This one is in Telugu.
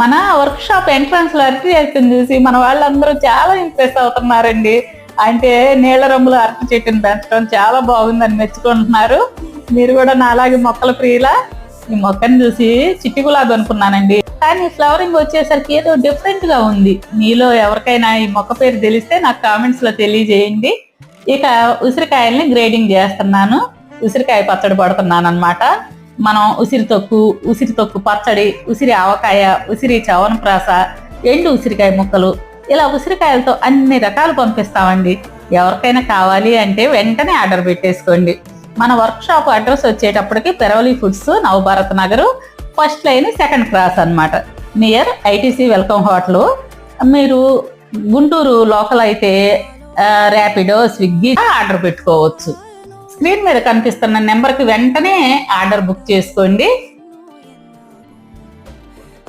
మన వర్క్ షాప్ ఎంట్రన్స్ లో అరటి చెట్టుని చూసి మన వాళ్ళందరూ చాలా ఇంప్రెస్ అవుతున్నారండి. అంటే నీళ్ల రంగుల అరటి చెట్టుని పెంచడం చాలా బాగుందని మెచ్చుకుంటున్నారు. మీరు కూడా నాలాగే మొక్కల ప్రియులా? ఈ మొక్కని చూసి చిట్టి గులాబీ అనుకున్నానండి, కానీ ఫ్లవరింగ్ వచ్చేసరికి ఏదో డిఫరెంట్ గా ఉంది. మీలో ఎవరికైనా ఈ మొక్క పేరు తెలిస్తే నాకు కామెంట్స్ లో తెలియజేయండి. ఇక ఉసిరికాయల్ని గ్రేడింగ్ చేస్తున్నాను. ఉసిరికాయ పచ్చడి పడుతున్నాను అనమాట. మనం ఉసిరి తొక్కు పచ్చడి, ఉసిరి ఆవకాయ, ఉసిరి చవనప్రాస, ఎండు ఉసిరికాయ ముక్కలు, ఇలా ఉసిరికాయలతో అన్ని రకాలు పంపిస్తామండి. ఎవరికైనా కావాలి అంటే వెంటనే ఆర్డర్ పెట్టేసుకోండి. మన వర్క్ షాప్ అడ్రస్ వచ్చేటప్పటికి Peravali foods, Navabharat Nagar, first line, second cross అనమాట, నియర్ ఐటీసీ వెల్కమ్ హోటల్. మీరు గుంటూరు లోకల్ అయితే ర్యాపిడో, స్విగ్గీ ఆర్డర్ పెట్టుకోవచ్చు. స్క్రీన్ మీద కనిపిస్తున్న నెంబర్కి వెంటనే ఆర్డర్ బుక్ చేసుకోండి.